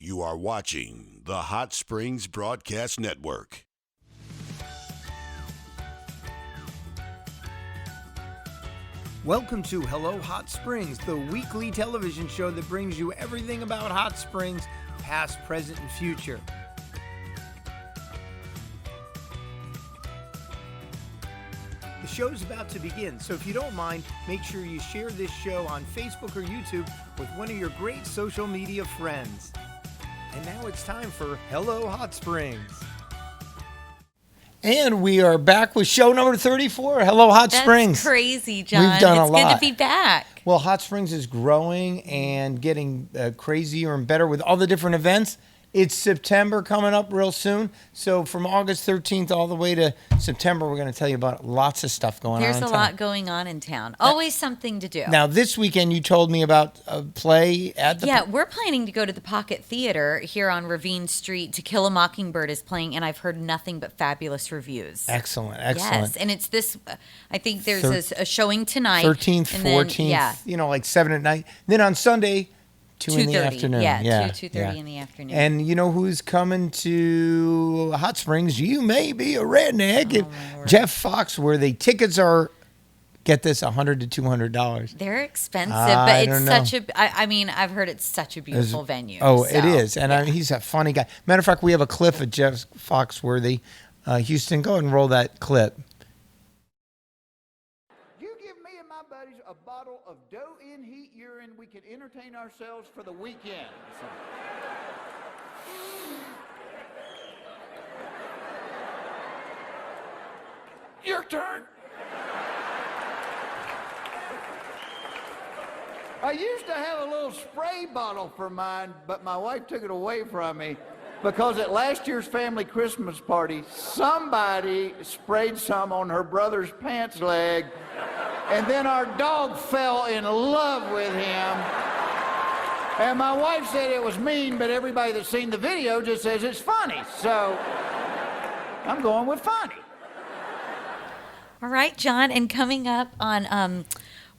You are watching the Hot Springs Broadcast Network. Welcome to Hello Hot Springs, the weekly television show that brings you everything about Hot Springs, past, present, and future. The show's about to begin, so if you don't mind, make sure you share this show on Facebook or YouTube with one of your great social media friends. And now it's time for Hello Hot Springs. And we are back with show number 34, Hello Hot Springs. That's crazy, John. We've done a lot. It's good to be back. Well, Hot Springs is growing and getting crazier and better with all the different events. It's September coming up real soon. So from August 13th all the way to September, we're going to tell you about lots of stuff going on in town. There's a lot going on in town. Always something to do. Now, this weekend you told me about a play at the... Yeah, we're planning to go to the Pocket Theater here on Ravine Street. To Kill a Mockingbird is playing, and I've heard nothing but fabulous reviews. Excellent. Yes, and it's this, I think there's a showing tonight. 13th, 14th, like 7 at night. Then on Sunday... 2 in the afternoon. Yeah, 2:30 in the afternoon. And you know who's coming to Hot Springs? You may be a redneck. Jeff Foxworthy. Tickets are, get this, $100 to $200. They're expensive, but it's such a, I've heard it's such a beautiful venue. Oh, so, it is. And he's a funny guy. Matter of fact, we have a clip of Jeff Foxworthy. Houston, go ahead and roll that clip. A bottle of dough-in heat urine, we could entertain ourselves for the weekend. So. Your turn. I used to have a little spray bottle for mine, but my wife took it away from me because at last year's family Christmas party, somebody sprayed some on her brother's pants leg. And then our dog fell in love with him. And my wife said it was mean, but everybody that's seen the video just says it's funny. So I'm going with funny. All right, John. And coming up on,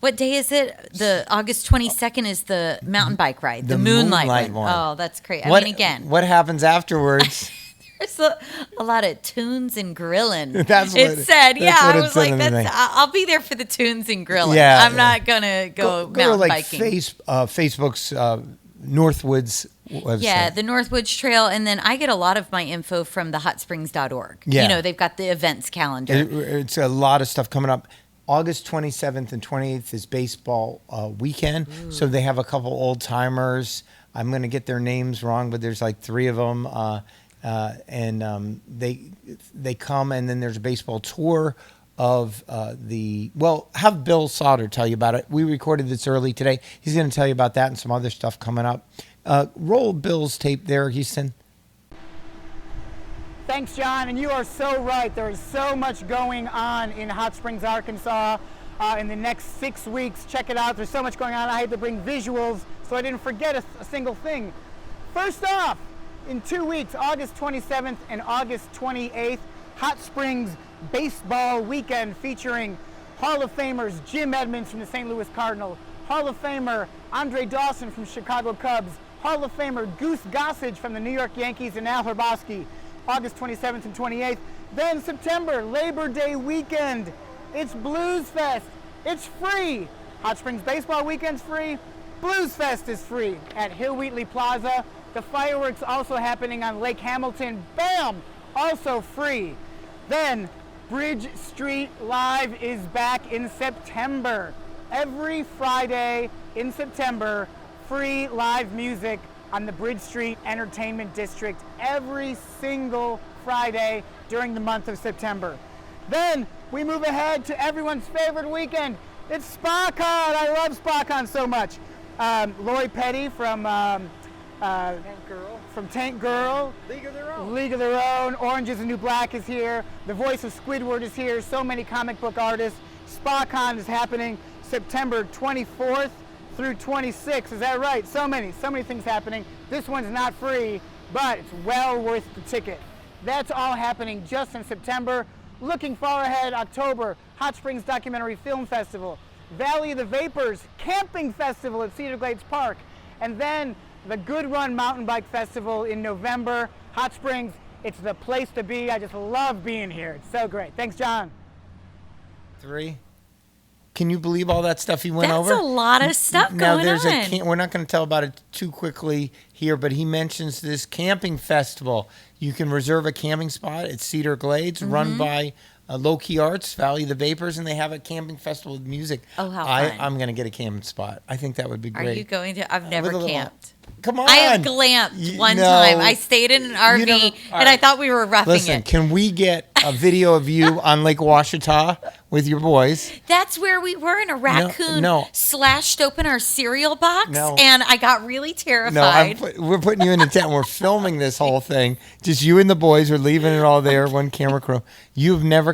what day is it? The August 22nd is the mountain bike ride. The Moonlight one. Oh, that's great. Again. What happens afterwards? There's a lot of tunes and grilling. That's what it said. Yeah, I was like, I'll be there for the tunes and grilling. Yeah, I'm not gonna go mountain biking. Facebook's Northwoods website. Yeah, the Northwoods Trail, and then I get a lot of my info from the hotsprings.org. Yeah. They've got the events calendar. It's a lot of stuff coming up. August 27th and 28th is baseball weekend, so they have a couple old timers. I'm gonna get their names wrong, but there's like 3 of them. They come, and then there's a baseball tour of have Bill Sauter tell you about it. We recorded this early today. He's going to tell you about that and some other stuff coming up. Roll Bill's tape there, Houston. Thanks, John, and you are so right. There is so much going on in Hot Springs, Arkansas in the next 6 weeks. Check it out. There's so much going on. I had to bring visuals, so I didn't forget a single thing. First off, in 2 weeks, August 27th and August 28th, Hot Springs Baseball Weekend featuring Hall of Famers Jim Edmonds from the St. Louis Cardinals, Hall of Famer Andre Dawson from Chicago Cubs, Hall of Famer Goose Gossage from the New York Yankees, and Al Hrabosky, August 27th and 28th. Then September, Labor Day weekend. It's Blues Fest. It's free. Hot Springs Baseball Weekend's free. Blues Fest is free at Hill Wheatley Plaza. The fireworks also happening on Lake Hamilton. Bam! Also free. Then Bridge Street Live is back in September. Every Friday in September, free live music on the Bridge Street Entertainment District every single Friday during the month of September. Then we move ahead to everyone's favorite weekend. It's SpaCon. I love SpaCon so much. Lori Petty from Tank Girl, League of Their Own, Orange is the New Black is here, the voice of Squidward is here, so many comic book artists. SpaCon is happening September 24th through 26th, is that right? So many things happening. This one's not free, but it's well worth the ticket. That's all happening just in September. Looking far ahead, October, Hot Springs Documentary Film Festival, Valley of the Vapors Camping Festival at Cedar Glades Park, and then the Good Run Mountain Bike Festival in November. Hot Springs, it's the place to be. I just love being here. It's so great. Thanks, John. 3. Can you believe all that stuff he went over? That's a lot of stuff now, going on. We're not going to tell about it too quickly here, but he mentions this camping festival. You can reserve a camping spot at Cedar Glades, run by Low Key Arts, Valley of the Vapors, and they have a camping festival with music. Oh, how fun. I'm going to get a camping spot. I think that would be great. Are you going to? I've never camped. Come on. I have glamped one time. I stayed in an RV, and I thought we were roughing it. Listen, can we get a video of you on Lake Ouachita with your boys? That's where we were, and a raccoon slashed open our cereal box, and I got really terrified. We're putting you in a tent. We're filming this whole thing. Just you and the boys are leaving it all there, one camera crew.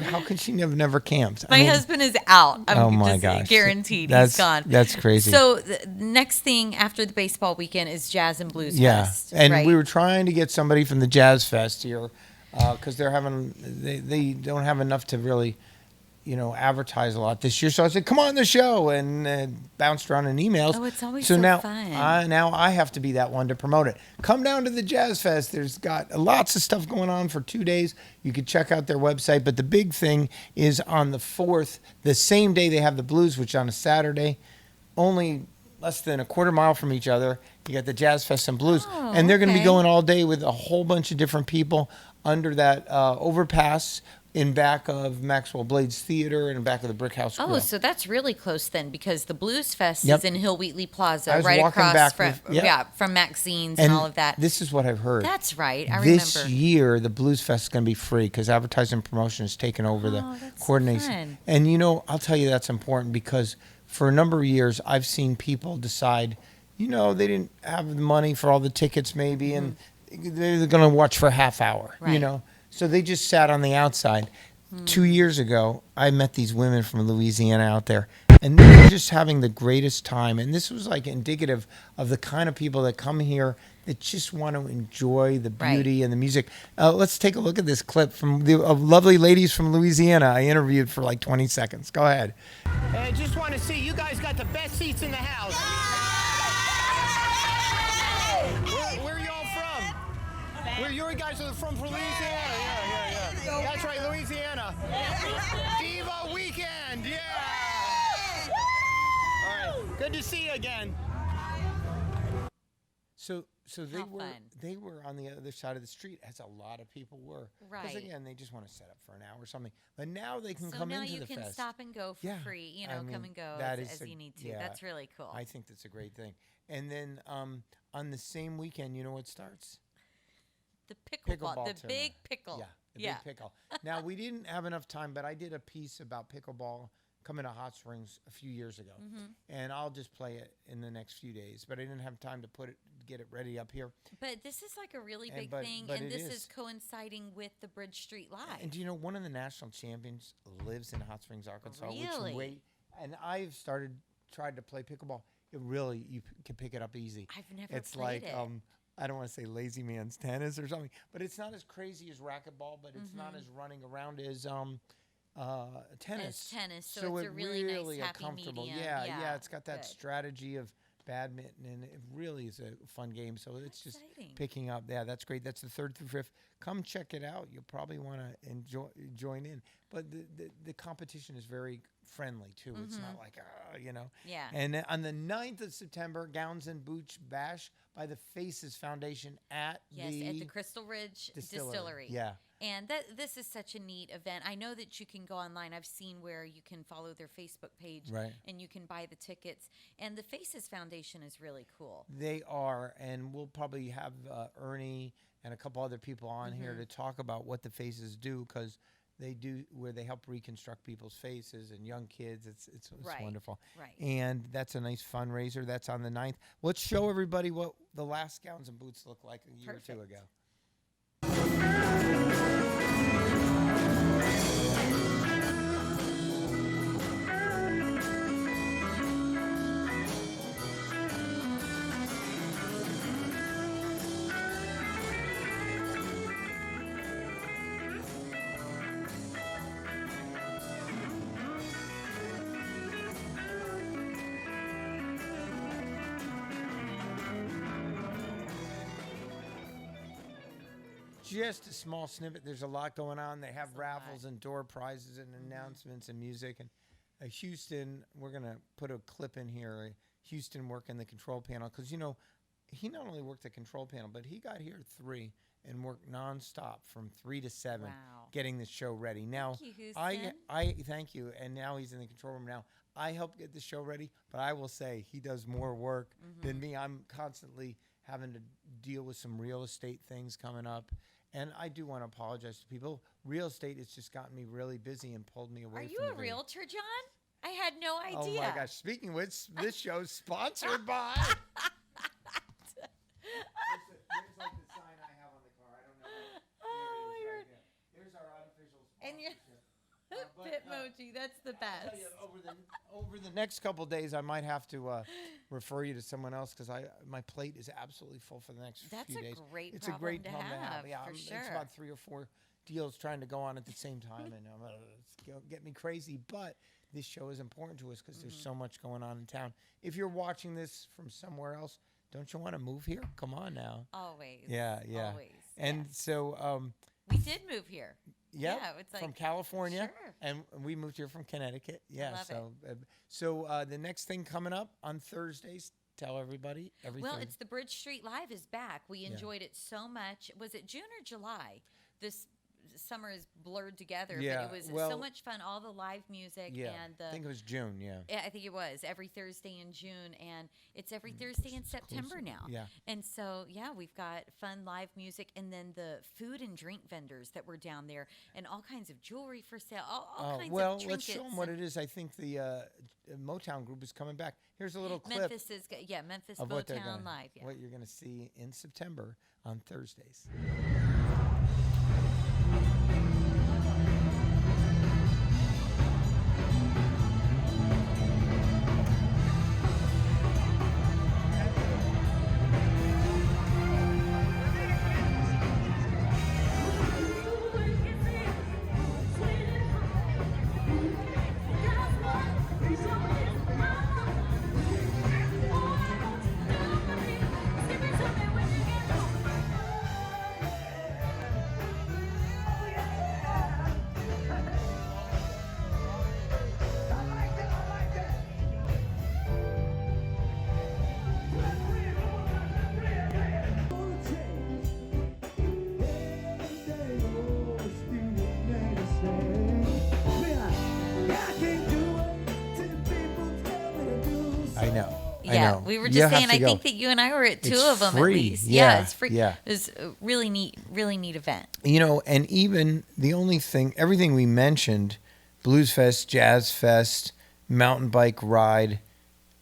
How could she have never camped? My husband is out. Oh my gosh. Guaranteed. He's gone. That's crazy. So the next thing after the baseball weekend is Jazz and Blues Fest. And right? we were trying to get somebody from the Jazz Fest here because they don't have enough to really, advertise a lot this year. So I said, come on the show, and bounced around in emails. Oh, it's always so now, fun. Now I have to be that one to promote it. Come down to the Jazz Fest. There's got lots of stuff going on for 2 days. You can check out their website. But the big thing is on the 4th, the same day they have the Blues, which is on a Saturday, only less than a quarter mile from each other. You got the Jazz Fest and Blues. And they're going to be going all day with a whole bunch of different people under that overpass in back of Maxwell Blades Theater and in back of the Brick House Grill. Oh, so that's really close then, because the Blues Fest is in Hill Wheatley Plaza, right across from Maxine's and all of that. This is what I've heard. That's right. I remember. This year, the Blues Fest is going to be free because advertising and promotion has taken over the coordination. So fun. And, I'll tell you that's important because for a number of years, I've seen people decide, they didn't have the money for all the tickets maybe, and they're going to watch for a half hour, So they just sat on the outside. 2 years ago, I met these women from Louisiana out there, and they were just having the greatest time. And this was like indicative of the kind of people that come here that just want to enjoy the beauty and the music. Let's take a look at this clip from the lovely ladies from Louisiana I interviewed for like 20 seconds. Go ahead. I just want to see you guys got the best seats in the house. Where are y'all from? Where you guys are from Louisiana? Yeah. That's right, Louisiana. Diva Weekend, yeah. All right, good to see you again. So they were on the other side of the street, as a lot of people were. Right. Because again, they just want to set up for an hour or something. But now they can come into the fest. So now you can stop and go for free. Come and go as you need to. Yeah, that's really cool. I think that's a great thing. And then on the same weekend, you know what starts? The pickleball, the tournament. Big pickle. Yeah, big pickle. Now, we didn't have enough time, but I did a piece about pickleball coming to Hot Springs a few years ago. And I'll just play it in the next few days. But I didn't have time to get it ready up here. But this is like a really big thing, and this is coinciding with the Bridge Street Live. And do you know one of the national champions lives in Hot Springs, Arkansas? Really? And I've tried to play pickleball. You can pick it up easy. I've never It's played like, I don't want to say lazy man's tennis or something, but it's not as crazy as racquetball, but it's not as running around as tennis. It's tennis, so it's a really nice, happy comfortable. medium. Yeah, it's got that strategy of badminton, and it really is a fun game. So it's just picking up. Yeah, that's great. That's the 3rd through 5th. Come check it out. You'll probably want to join in. But the competition is very friendly too. It's not like Yeah. And on the 9th of September, Gowns and Boots Bash by the Faces Foundation at the Crystal Ridge Distillery. Yeah. And this is such a neat event. I know that you can go online. I've seen where you can follow their Facebook page, and you can buy the tickets. And the Faces Foundation is really cool. They are, and we'll probably have Ernie and a couple other people on here to talk about what the Faces do, because they do where they help reconstruct people's faces and young kids. It's wonderful. Right. And that's a nice fundraiser. That's on the 9th. Let's show everybody what the last Gowns and Boots looked like a year or two ago. just a small snippet. There's a lot going on. They have raffles and door prizes and announcements and music. And Houston, we're going to put a clip in here. Houston working the control panel because, he not only worked the control panel, but he got here at 3 and worked nonstop from 3 to 7, getting the show ready. Now, thank you, Houston. I thank you. And now he's in the control room now. I help get the show ready, but I will say he does more work than me. I'm constantly having to deal with some real estate things coming up. And I do want to apologize to people. Real estate has just gotten me really busy and pulled me away Are from you a realtor, John? I had no idea. Oh my gosh. Speaking of which, this show's sponsored by. There's like the sign I have on the car. I don't know. There's our unofficial And sponsorship. Bitmoji, that's the best. Over the next couple of days, I might have to refer you to someone else because my plate is absolutely full for the next few days. That's a great It's problem a great to problem to have. Yeah, for sure. It's about 3 or 4 deals trying to go on at the same time, and it's get me crazy. But this show is important to us because there's so much going on in town. If you're watching this from somewhere else, don't you want to move here? Come on now. Always. Yeah. Always. And so. We did move here. Yeah, it's like, from California, sure. and we moved here from Connecticut. Yeah, love so the next thing coming up on Thursdays, tell everybody everything. Well, it's the Bridge Street Live is back. We enjoyed it so much. Was it June or July? This summer is blurred together, but it was so much fun. All the live music and I think it was June. Yeah, I think it was every Thursday in June, and it's every Thursday in September now. Yeah, and so we've got fun live music, and then the food and drink vendors that were down there, and all kinds of jewelry for sale, all kinds of trinkets. Let's show them what it is. I think the Motown group is coming back. Here's a little clip. Memphis Motown Live. Yeah. What you're going to see in September on Thursdays. Yeah, we were just saying. I think that you and I were at two of them free. at least. Yeah, it's free. Yeah, it was a really neat event. And even the only thing, everything we mentioned, Blues Fest, Jazz Fest, mountain bike ride,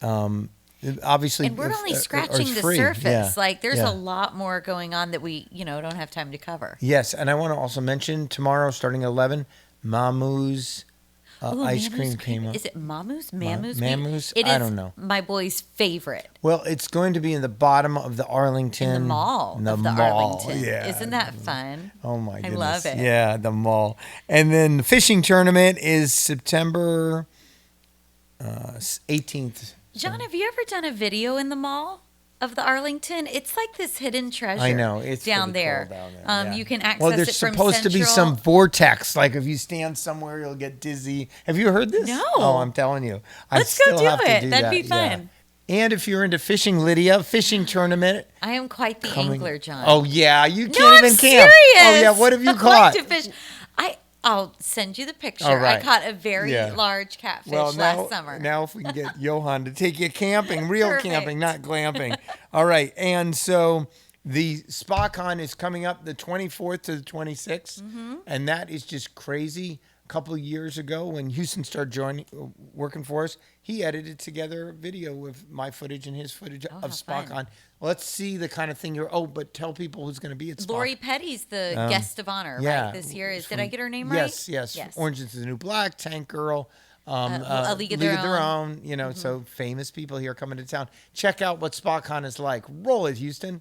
obviously, and we're only scratching the surface. Yeah. Like there's a lot more going on that we don't have time to cover. Yes, and I want to also mention tomorrow, starting at 11, Mamu's. Ice cream came up. Is it Mamu's? Mamu's? Mamu's? I don't know. My boy's favorite. Well, it's going to be in the bottom of the Arlington. In the mall of the Arlington. Yeah. Isn't that fun? Oh, my goodness. I love it. Yeah, the mall. And then the fishing tournament is September 18th. John, have you ever done a video in the mall of the Arlington? It's like this hidden treasure. I know. It's down pretty there. Cool down there. You can access it from it from supposed to be some Central. vortex. Like if you stand somewhere, you'll get dizzy. Have you heard this? No. Oh, I'm telling you. Let's go do it. That'd be fun. Yeah. And if you're into fishing, Lydia, fishing tournament. I am quite the angler, John. Oh, yeah. You can't I'm even camp. serious. Oh, yeah. What have you I caught? like to fish. I'll send you the picture. All right. I caught a very large catfish last summer. Now if we can get Johan to take you camping, real Perfect. camping, not glamping. All right. And so the SpaCon is coming up the 24th to the 26th. Mm-hmm. And that is just crazy. A couple of years ago when Houston started working for us, he edited together a video with my footage and his footage of SpaCon. Fun. Let's see the kind of thing but tell people who's going to be at SpaCon. Lori Petty's the guest of honor, right? This year did I get her name right? Yes. Orange is the New Black, Tank Girl. A League of Their Own. So famous people here coming to town. Check out what SpaCon is like. Roll it, Houston.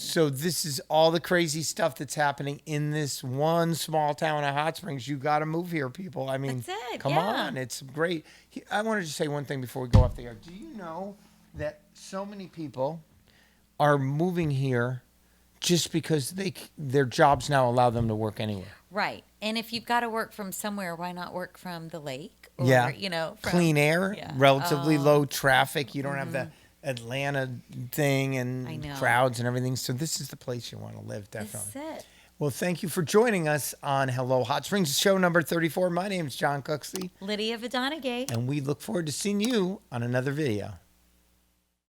So this is all the crazy stuff that's happening in this one small town of Hot Springs. You got to move here, people. I mean, That's it, come yeah. on. It's great. I want to just say one thing before we go off the air. Do you know that so many people are moving here just because their jobs now allow them to work anywhere? Right. And if you've got to work from somewhere, why not work from the lake? Or, Yeah. From, clean air, yeah. relatively low traffic. You don't have the Atlanta thing I and know. crowds and everything. So this is the place you want to live, definitely. That's it. Well, thank you for joining us on Hello Hot Springs, show number 34. My name is John Cooksley, Lydia Vadonagay. and we look forward to seeing you on another video.